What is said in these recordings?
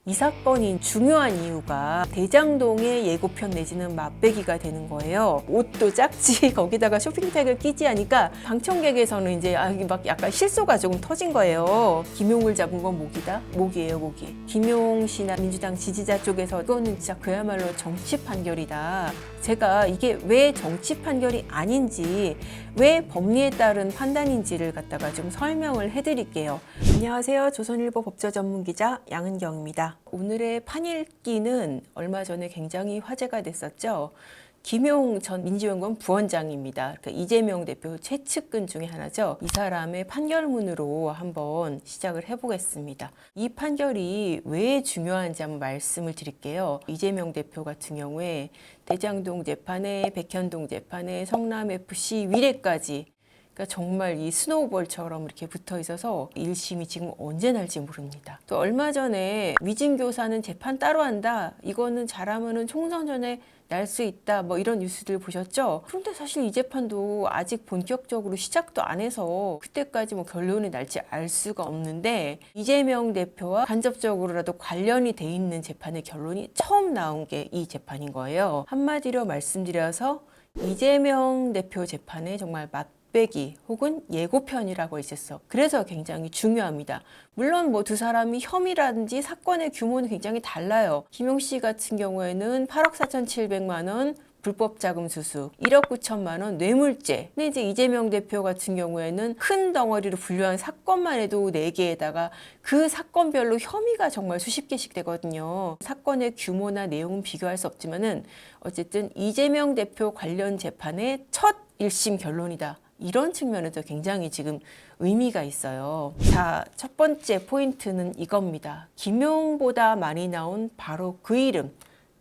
이 사건이 중요한 이유가 대장동의 예고편 내지는 맛배기가 되는 거예요. 옷도 작지 거기다가 쇼핑백을 끼지 하니까 방청객에서는 이제 막 약간 실소가 조금 터진 거예요. 김용을 잡은 건 목이다? 목이에요, 목이. 김용 씨나 민주당 지지자 쪽에서 이거는 진짜 그야말로 정치 판결이다. 제가 이게 왜 정치 판결이 아닌지, 왜 법리에 따른 판단인지를 갖다가 좀 설명을 해드릴게요. 안녕하세요. 조선일보 법조 전문 기자 양은경입니다. 오늘의 판읽기는 얼마 전에 굉장히 화제가 됐었죠. 김용 전 민주연구원 부원장입니다. 그러니까 이재명 대표 최측근 중에 하나죠. 이 사람의 판결문으로 한번 시작을 해보겠습니다. 이 판결이 왜 중요한지 한번 말씀을 드릴게요. 이재명 대표 같은 경우에 대장동 재판에, 백현동 재판에, 성남FC 위례까지, 그러니까 정말 이 스노우볼처럼 이렇게 붙어 있어서 1심이 지금 언제 날지 모릅니다. 또 얼마 전에 위증교사는 재판 따로 한다. 이거는 잘하면은 총선 전에 날 수 있다. 뭐 이런 뉴스들 보셨죠? 그런데 사실 이 재판도 아직 본격적으로 시작도 안 해서 그때까지 뭐 결론이 날지 알 수가 없는데, 이재명 대표와 간접적으로라도 관련이 돼 있는 재판의 결론이 처음 나온 게 이 재판인 거예요. 한마디로 말씀드려서 이재명 대표 재판에 정말 맛배기 혹은 예고편이라고 있었어. 그래서 굉장히 중요합니다. 물론 뭐 두 사람이 혐의라든지 사건의 규모는 굉장히 달라요. 김용 씨 같은 경우에는 8억 4,700만 원 불법 자금 수수, 1억 9천만 원 뇌물죄. 근데 이제 이재명 대표 같은 경우에는 큰 덩어리로 분류한 사건만 해도 4개에다가 그 사건별로 혐의가 정말 수십 개씩 되거든요. 사건의 규모나 내용은 비교할 수 없지만은 어쨌든 이재명 대표 관련 재판의 첫 1심 결론이다. 이런 측면에서 굉장히 지금 의미가 있어요. 자, 첫 번째 포인트는 이겁니다. 김용보다 많이 나온 바로 그 이름,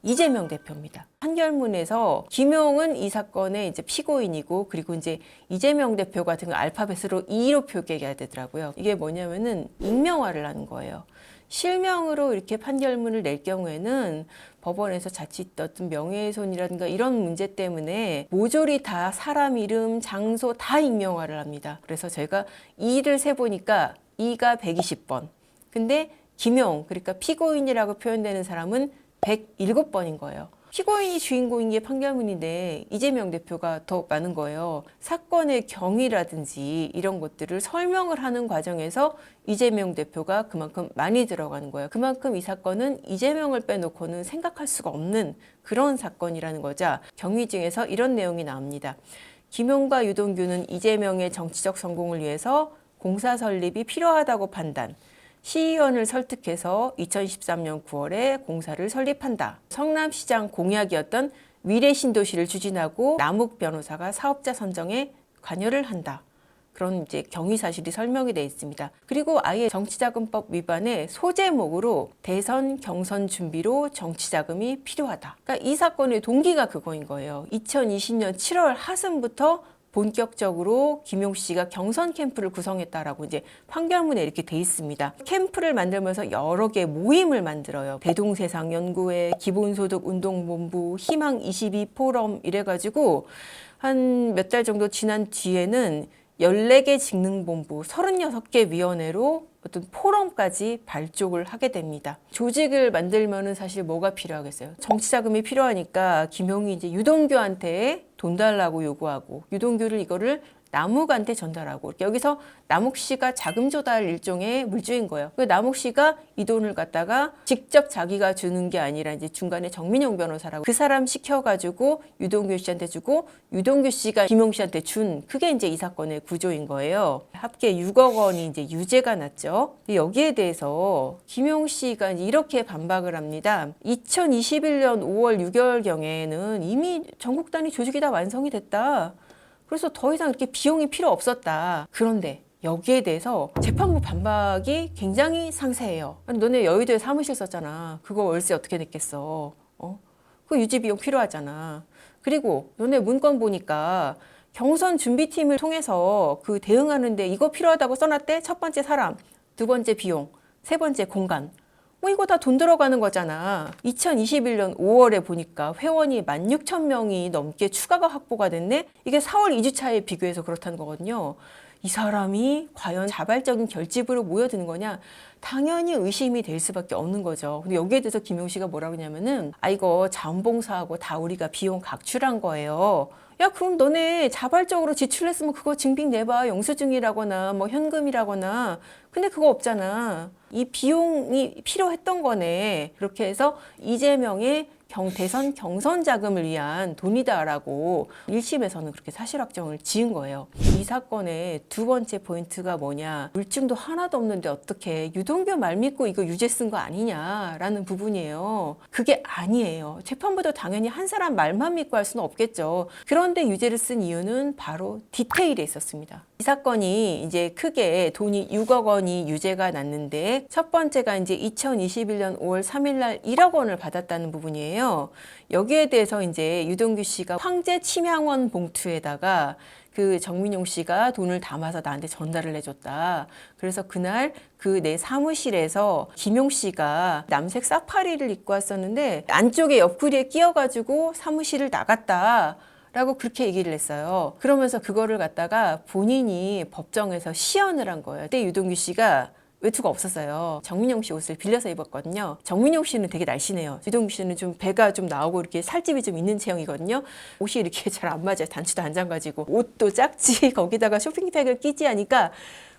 이재명 대표입니다. 판결문에서 김용은 이 사건의 이제 피고인이고, 그리고 이제 이재명 대표 같은 거 알파벳으로 E로 표기해야 되더라고요. 이게 뭐냐면은 익명화를 하는 거예요. 실명으로 이렇게 판결문을 낼 경우에는 법원에서 자칫 어떤 명예훼손이라든가 이런 문제 때문에 모조리 다 사람 이름, 장소 다 익명화를 합니다. 그래서 제가 E를 세보니까 E가 120번. 근데 김용, 그러니까 피고인이라고 표현되는 사람은 107번인 거예요. 피고인이 주인공인 게 판결문인데 이재명 대표가 더 많은 거예요. 사건의 경위라든지 이런 것들을 설명을 하는 과정에서 이재명 대표가 그만큼 많이 들어가는 거예요. 그만큼 이 사건은 이재명을 빼놓고는 생각할 수가 없는 그런 사건이라는 거죠. 경위 중에서 이런 내용이 나옵니다. 김용과 유동규는 이재명의 정치적 성공을 위해서 공사 설립이 필요하다고 판단, 시의원을 설득해서 2013년 9월에 공사를 설립한다. 성남시장 공약이었던 위례신도시를 추진하고 남욱 변호사가 사업자 선정에 관여를 한다. 그런 이제 경위 사실이 설명이 되어 있습니다. 그리고 아예 정치자금법 위반의 소제목으로 대선 경선 준비로 정치자금이 필요하다. 그러니까 이 사건의 동기가 그거인 거예요. 2020년 7월 하순부터 본격적으로 김용 씨가 경선 캠프를 구성했다라고 이제 판결문에 이렇게 돼 있습니다. 캠프를 만들면서 여러 개 모임을 만들어요. 대동세상연구회, 기본소득운동본부, 희망22 포럼 이래가지고 한 몇 달 정도 지난 뒤에는 14개 직능본부, 36개 위원회로 어떤 포럼까지 발족을 하게 됩니다. 조직을 만들면은 사실 뭐가 필요하겠어요? 정치자금이 필요하니까 김용이 이제 유동규한테 돈 달라고 요구하고, 유동규를 이거를 남욱한테 전달하고, 여기서 남욱 씨가 자금 조달 일종의 물주인 거예요. 남욱 씨가 이 돈을 갖다가 직접 자기가 주는 게 아니라 이제 중간에 정민용 변호사라고 그 사람 시켜가지고 유동규 씨한테 주고, 유동규 씨가 김용 씨한테 준, 그게 이제 이 사건의 구조인 거예요. 합계 6억 원이 이제 유죄가 났죠. 여기에 대해서 김용 씨가 이렇게 반박을 합니다. 2021년 5월 6월경에는 이미 전국 단위 조직이 다 완성이 됐다. 그래서 더 이상 이렇게 비용이 필요 없었다. 그런데 여기에 대해서 재판부 반박이 굉장히 상세해요. 아니, 너네 여의도에 사무실 썼잖아. 그거 월세 어떻게 냈겠어? 그 유지 비용 필요하잖아. 그리고 너네 문건 보니까 경선 준비팀을 통해서 그 대응하는데 이거 필요하다고 써놨대? 첫 번째 사람, 두 번째 비용, 세 번째 공간. 이거 다 돈 들어가는 거잖아. 2021년 5월에 보니까 회원이 16,000명이 넘게 추가가 확보가 됐네. 이게 4월 2주차에 비교해서 그렇다는 거거든요. 이 사람이 과연 자발적인 결집으로 모여드는 거냐? 당연히 의심이 될 수밖에 없는 거죠. 근데 여기에 대해서 김용 씨가 뭐라고 하냐면은 이거 자원봉사하고 다 우리가 비용 각출한 거예요. 야, 그럼 너네 자발적으로 지출했으면 그거 증빙 내봐. 영수증이라거나 뭐 현금이라거나. 근데 그거 없잖아. 이 비용이 필요했던 거네. 그렇게 해서 이재명의 대선 경선 자금을 위한 돈이다라고 1심에서는 그렇게 사실 확정을 지은 거예요. 이 사건의 두 번째 포인트가 뭐냐? 물증도 하나도 없는데 어떻게 유동규 말 믿고 이거 유죄 쓴 거 아니냐라는 부분이에요. 그게 아니에요. 재판부도 당연히 한 사람 말만 믿고 할 수는 없겠죠. 그런데 유죄를 쓴 이유는 바로 디테일에 있었습니다. 이 사건이 이제 크게 돈이 6억 원이 유죄가 났는데 첫 번째가 이제 2021년 5월 3일 날 1억 원을 받았다는 부분이에요. 여기에 대해서 이제 유동규 씨가 황제 침향원 봉투에다가 그 정민용 씨가 돈을 담아서 나한테 전달을 해줬다. 그래서 그날 그 내 사무실에서 김용 씨가 남색 사파리를 입고 왔었는데 안쪽에 옆구리에 끼어가지고 사무실을 나갔다. 라고 그렇게 얘기를 했어요. 그러면서 그거를 갖다가 본인이 법정에서 시연을 한 거예요. 그때 유동규 씨가 외투가 없었어요. 정민용 씨 옷을 빌려서 입었거든요. 정민용 씨는 되게 날씬해요. 유동규 씨는 좀 배가 좀 나오고 이렇게 살집이 좀 있는 체형이거든요. 옷이 이렇게 잘 안 맞아요. 단추도 안 잠가지고. 옷도 작지. 거기다가 쇼핑백을 끼지 하니까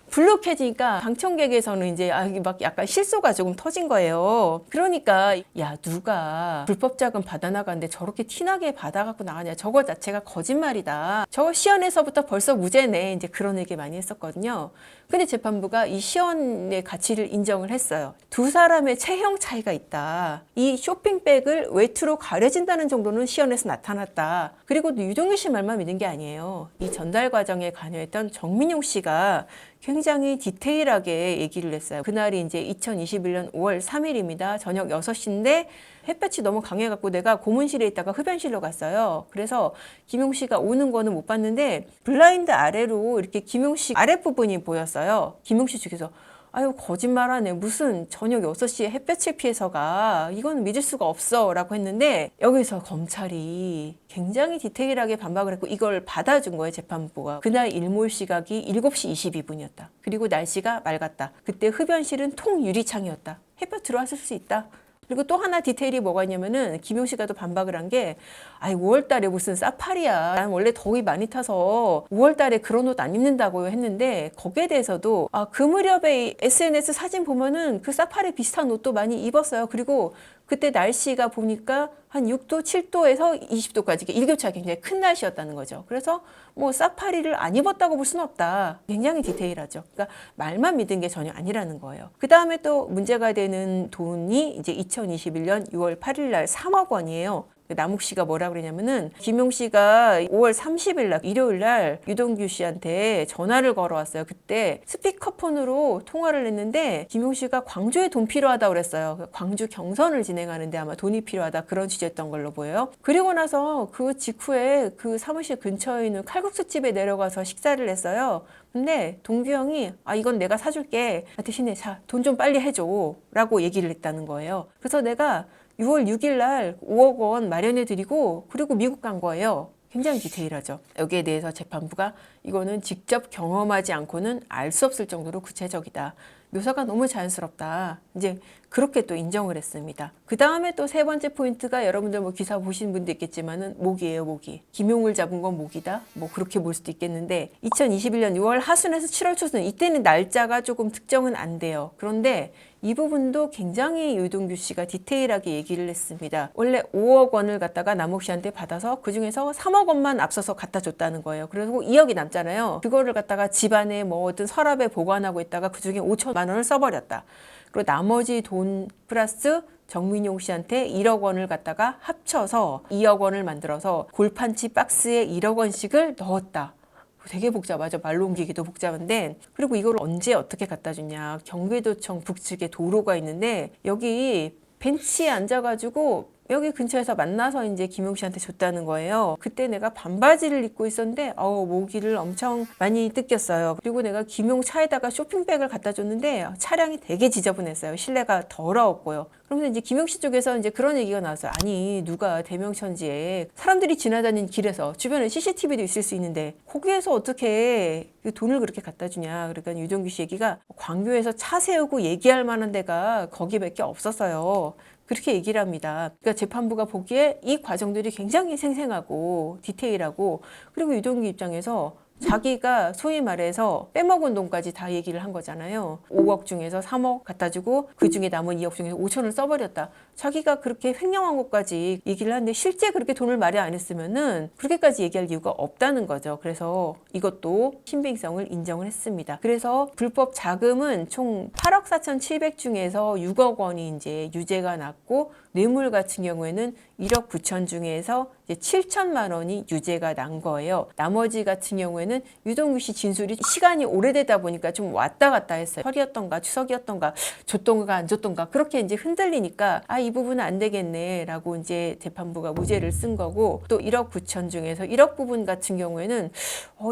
불룩해지니까 방청객에서는 이제 막 약간 실소가 조금 터진 거예요. 그러니까 야, 누가 불법 자금 받아나가는데 저렇게 티나게 받아갖고 나가냐. 저거 자체가 거짓말이다. 저거 시연에서부터 벌써 무죄네. 이제 그런 얘기 많이 했었거든요. 근데 재판부가 이 시연의 가치를 인정을 했어요. 두 사람의 체형 차이가 있다. 이 쇼핑백을 외투로 가려진다는 정도는 시연에서 나타났다. 그리고 유동규 씨 말만 믿은 게 아니에요. 이 전달 과정에 관여했던 정민용 씨가 굉장히 디테일하게 얘기를 했어요. 그날이 이제 2021년 5월 3일입니다. 저녁 6시인데 햇볕이 너무 강해갖고 내가 고문실에 있다가 흡연실로 갔어요. 그래서 김용 씨가 오는 거는 못 봤는데 블라인드 아래로 이렇게 김용 씨 아랫부분이 보였어요. 김용 씨 측에서 아유, 거짓말하네. 무슨 저녁 6시에 햇볕을 피해서 가. 이건 믿을 수가 없어. 라고 했는데 여기서 검찰이 굉장히 디테일하게 반박을 했고 이걸 받아준 거예요. 재판부가. 그날 일몰 시각이 7시 22분이었다. 그리고 날씨가 맑았다. 그때 흡연실은 통유리창이었다. 햇볕 들어왔을 수 있다. 그리고 또 하나 디테일이 뭐가 있냐면은 김용 씨가 또 반박을 한 게 5월 달에 무슨 사파리야. 난 원래 더위 많이 타서 5월 달에 그런 옷 안 입는다고 했는데 거기에 대해서도 그 무렵에 SNS 사진 보면은 그 사파리 비슷한 옷도 많이 입었어요. 그리고 그때 날씨가 보니까 한 6도, 7도에서 20도까지 일교차가 굉장히 큰 날씨였다는 거죠. 그래서 뭐 사파리를 안 입었다고 볼 수는 없다. 굉장히 디테일하죠. 그러니까 말만 믿은 게 전혀 아니라는 거예요. 그 다음에 또 문제가 되는 돈이 이제 2021년 6월 8일 날 3억 원이에요. 남욱 씨가 뭐라 그러냐면은 김용 씨가 5월 30일 날 일요일 날 유동규 씨한테 전화를 걸어왔어요. 그때 스피커폰으로 통화를 했는데 김용 씨가 광주에 돈 필요하다고 그랬어요. 광주 경선을 진행하는데 아마 돈이 필요하다 그런 취지였던 걸로 보여요. 그리고 나서 그 직후에 그 사무실 근처에 있는 칼국수집에 내려가서 식사를 했어요. 근데 동규 형이 이건 내가 사줄게. 대신에 자, 돈 좀 빨리 해줘 라고 얘기를 했다는 거예요. 그래서 내가 6월 6일 날 5억 원 마련해드리고 그리고 미국 간 거예요. 굉장히 디테일하죠. 여기에 대해서 재판부가 이거는 직접 경험하지 않고는 알 수 없을 정도로 구체적이다. 묘사가 너무 자연스럽다. 이제 그렇게 또 인정을 했습니다. 그 다음에 또 세 번째 포인트가 여러분들 뭐 기사 보신 분도 있겠지만은 모기예요, 모기. 김용을 잡은 건 모기다. 뭐 그렇게 볼 수도 있겠는데 2021년 6월 하순에서 7월 초순 이때는 날짜가 조금 특정은 안 돼요. 그런데 이 부분도 굉장히 유동규 씨가 디테일하게 얘기를 했습니다. 원래 5억 원을 갖다가 남욱 씨한테 받아서 그중에서 3억 원만 앞서서 갖다 줬다는 거예요. 그리고 2억이 남잖아요. 그거를 갖다가 집안에 뭐 어떤 서랍에 보관하고 있다가 그중에 5천만 원을 써버렸다. 그리고 나머지 돈 플러스 정민용 씨한테 1억 원을 갖다가 합쳐서 2억 원을 만들어서 골판치 박스에 1억 원씩을 넣었다. 되게 복잡하죠. 말로 옮기기도 복잡한데 그리고 이걸 언제 어떻게 갖다 주냐. 경기도청 북측에 도로가 있는데 여기 벤치에 앉아가지고 여기 근처에서 만나서 이제 김용 씨한테 줬다는 거예요. 그때 내가 반바지를 입고 있었는데 모기를 엄청 많이 뜯겼어요. 그리고 내가 김용 차에다가 쇼핑백을 갖다 줬는데 차량이 되게 지저분했어요. 실내가 더러웠고요. 그러면서 이제 김용 씨 쪽에서 이제 그런 얘기가 나왔어요. 아니, 누가 대명천지에 사람들이 지나다니는 길에서 주변에 CCTV도 있을 수 있는데 거기에서 어떻게 돈을 그렇게 갖다 주냐. 그러니까 유동규 씨 얘기가 광교에서 차 세우고 얘기할 만한 데가 거기밖에 없었어요. 그렇게 얘기를 합니다. 그러니까 재판부가 보기에 이 과정들이 굉장히 생생하고 디테일하고, 그리고 유동규 입장에서 자기가 소위 말해서 빼먹은 돈까지 다 얘기를 한 거잖아요. 5억 중에서 3억 갖다 주고 그 중에 남은 2억 중에서 5천을 써버렸다. 자기가 그렇게 횡령한 것까지 얘기를 하는데 실제 그렇게 돈을 마련 안 했으면은 그렇게까지 얘기할 이유가 없다는 거죠. 그래서 이것도 신빙성을 인정을 했습니다. 그래서 불법 자금은 총 8억 4,700 중에서 6억 원이 이제 유죄가 났고, 뇌물 같은 경우에는 1억 9천 중에서 이제 7천만 원이 유죄가 난 거예요. 나머지 같은 경우에는 유동규 씨 진술이 시간이 오래되다 보니까 좀 왔다 갔다 했어요. 설이었던가 추석이었던가 줬던가 안 줬던가 그렇게 이제 흔들리니까 이 부분은 안 되겠네 라고 이제 재판부가 무죄를 쓴 거고, 또 1억 9천 중에서 1억 부분 같은 경우에는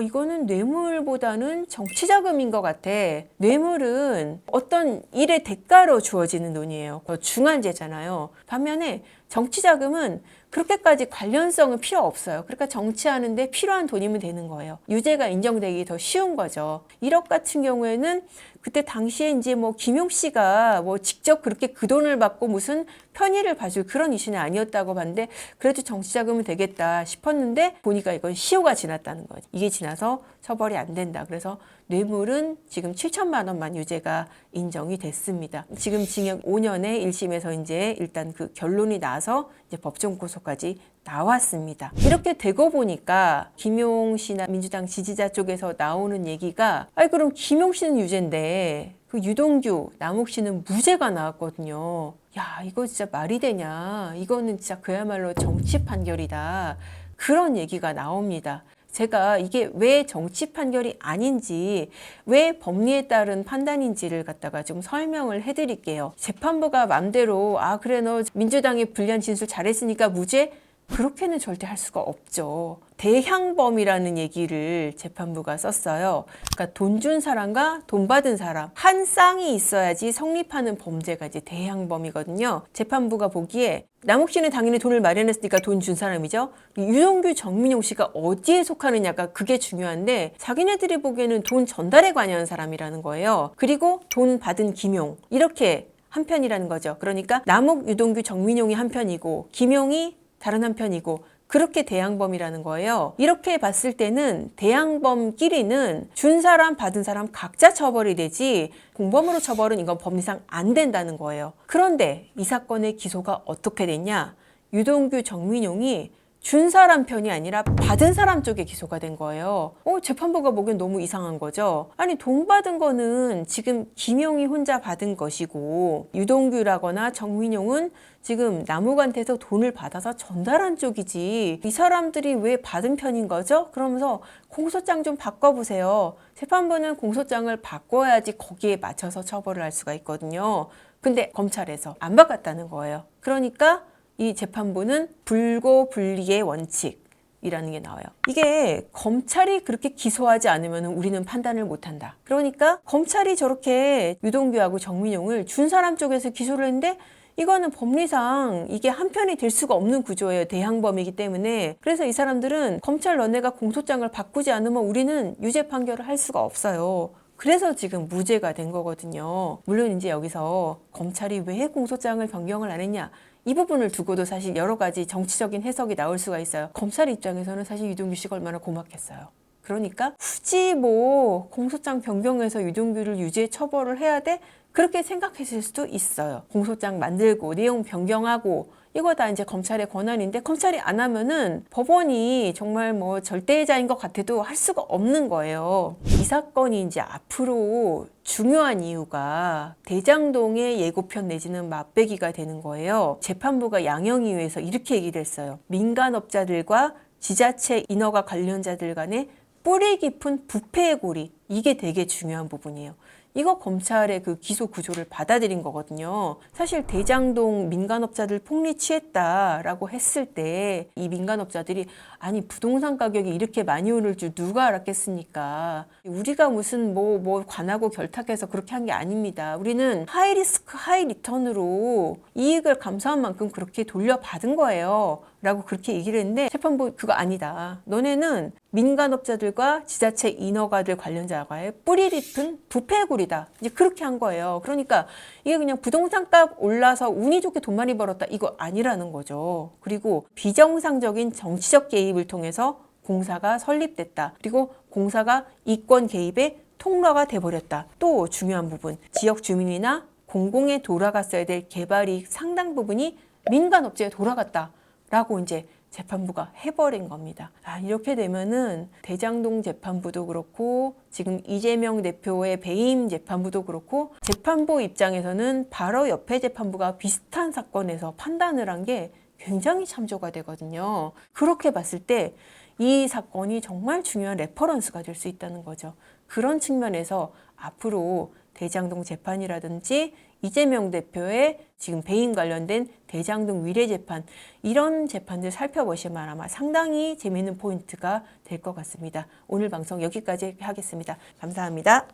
이거는 뇌물보다는 정치자금인 것 같아. 뇌물은 어떤 일의 대가로 주어지는 돈이에요. 중환제잖아요. 반면에 정치자금은 그렇게까지 관련성은 필요 없어요. 그러니까 정치하는데 필요한 돈이면 되는 거예요. 유죄가 인정되기 더 쉬운 거죠. 1억 같은 경우에는 그때 당시에 이제 뭐 김용 씨가 뭐 직접 그렇게 그 돈을 받고 무슨 편의를 봐줄 그런 이슈는 아니었다고 봤는데, 그래도 정치자금은 되겠다 싶었는데 보니까 이건 시효가 지났다는 거죠. 이게 지나서 처벌이 안 된다. 그래서 뇌물은 지금 7천만 원만 유죄가 인정이 됐습니다. 지금 징역 5년에 1심에서 이제 일단 그 결론이 나서 이제 법정 고소까지 나왔습니다. 이렇게 되고 보니까 김용 씨나 민주당 지지자 쪽에서 나오는 얘기가 그럼 김용 씨는 유죄인데 그 유동규, 남욱 씨는 무죄가 나왔거든요. 야, 이거 진짜 말이 되냐. 이거는 진짜 그야말로 정치 판결이다. 그런 얘기가 나옵니다. 제가 이게 왜 정치 판결이 아닌지, 왜 법리에 따른 판단인지를 갖다가 좀 설명을 해드릴게요. 재판부가 맘대로 그래 너 민주당이 불리한 진술 잘했으니까 무죄? 그렇게는 절대 할 수가 없죠. 대향범이라는 얘기를 재판부가 썼어요. 그러니까 돈 준 사람과 돈 받은 사람 한 쌍이 있어야지 성립하는 범죄가 이제 대향범이거든요. 재판부가 보기에 남욱 씨는 당연히 돈을 마련했으니까 돈 준 사람이죠. 유동규, 정민용 씨가 어디에 속하느냐가 그게 중요한데, 자기네들이 보기에는 돈 전달에 관여한 사람이라는 거예요. 그리고 돈 받은 김용, 이렇게 한 편이라는 거죠. 그러니까 남욱, 유동규, 정민용이 한 편이고 김용이 다른 한편이고, 그렇게 대항범이라는 거예요. 이렇게 봤을 때는 대항범끼리는 준 사람 받은 사람 각자 처벌이 되지 공범으로 처벌은 이건 법리상 안 된다는 거예요. 그런데 이 사건의 기소가 어떻게 됐냐? 유동규, 정민용이 준 사람 편이 아니라 받은 사람 쪽에 기소가 된 거예요. 재판부가 보기엔 너무 이상한 거죠. 아니, 돈 받은 거는 지금 김용이 혼자 받은 것이고, 유동규라거나 정민용은 지금 남욱한테서 돈을 받아서 전달한 쪽이지, 이 사람들이 왜 받은 편인 거죠? 그러면서 공소장 좀 바꿔보세요. 재판부는 공소장을 바꿔야지 거기에 맞춰서 처벌을 할 수가 있거든요. 근데 검찰에서 안 바꿨다는 거예요. 그러니까 이 재판부는 불고불리의 원칙이라는 게 나와요. 이게 검찰이 그렇게 기소하지 않으면 우리는 판단을 못한다. 그러니까 검찰이 저렇게 유동규하고 정민용을 준 사람 쪽에서 기소를 했는데, 이거는 법리상 이게 한편이 될 수가 없는 구조예요. 대항범이기 때문에. 그래서 이 사람들은 검찰 너네가 공소장을 바꾸지 않으면 우리는 유죄 판결을 할 수가 없어요. 그래서 지금 무죄가 된 거거든요. 물론 이제 여기서 검찰이 왜 공소장을 변경을 안 했냐, 이 부분을 두고도 사실 여러 가지 정치적인 해석이 나올 수가 있어요. 검찰 입장에서는 사실 유동규 씨가 얼마나 고맙겠어요. 그러니까 굳이 뭐 공소장 변경해서 유동규를 유죄 처벌을 해야 돼? 그렇게 생각했을 수도 있어요. 공소장 만들고 내용 변경하고 이거 다 이제 검찰의 권한인데, 검찰이 안 하면은 법원이 정말 뭐 절대자인 것 같아도 할 수가 없는 거예요. 이 사건이 이제 앞으로 중요한 이유가 대장동의 예고편 내지는 맛배기가 되는 거예요. 재판부가 양형이유에서 이렇게 얘기를 했어요. 민간업자들과 지자체 인허가 관련자들 간의 뿌리 깊은 부패의 고리, 이게 되게 중요한 부분이에요. 이거 검찰의 그 기소 구조를 받아들인 거거든요. 사실 대장동 민간업자들 폭리 취했다라고 했을 때 이 민간업자들이 아니 부동산 가격이 이렇게 많이 오를 줄 누가 알았겠습니까? 우리가 무슨 뭐 관하고 결탁해서 그렇게 한 게 아닙니다. 우리는 하이 리스크 하이 리턴으로 이익을 감수한 만큼 그렇게 돌려받은 거예요. 라고 그렇게 얘기를 했는데 재판부 그거 아니다. 너네는 민간업자들과 지자체 인허가들 관련자와의 뿌리 깊은 부패굴이다. 이제 그렇게 한 거예요. 그러니까 이게 그냥 부동산 값 올라서 운이 좋게 돈 많이 벌었다. 이거 아니라는 거죠. 그리고 비정상적인 정치적 개입을 통해서 공사가 설립됐다. 그리고 공사가 이권 개입의 통로가 돼버렸다. 또 중요한 부분, 지역 주민이나 공공에 돌아갔어야 될 개발이익 상당 부분이 민간업체에 돌아갔다. 라고 이제 재판부가 해버린 겁니다. 이렇게 되면은 대장동 재판부도 그렇고 지금 이재명 대표의 배임 재판부도 그렇고 재판부 입장에서는 바로 옆에 재판부가 비슷한 사건에서 판단을 한 게 굉장히 참조가 되거든요. 그렇게 봤을 때 이 사건이 정말 중요한 레퍼런스가 될 수 있다는 거죠. 그런 측면에서 앞으로 대장동 재판이라든지 이재명 대표의 지금 배임 관련된 대장동 위례 재판 이런 재판들 살펴보시면 아마 상당히 재미있는 포인트가 될 것 같습니다. 오늘 방송 여기까지 하겠습니다. 감사합니다.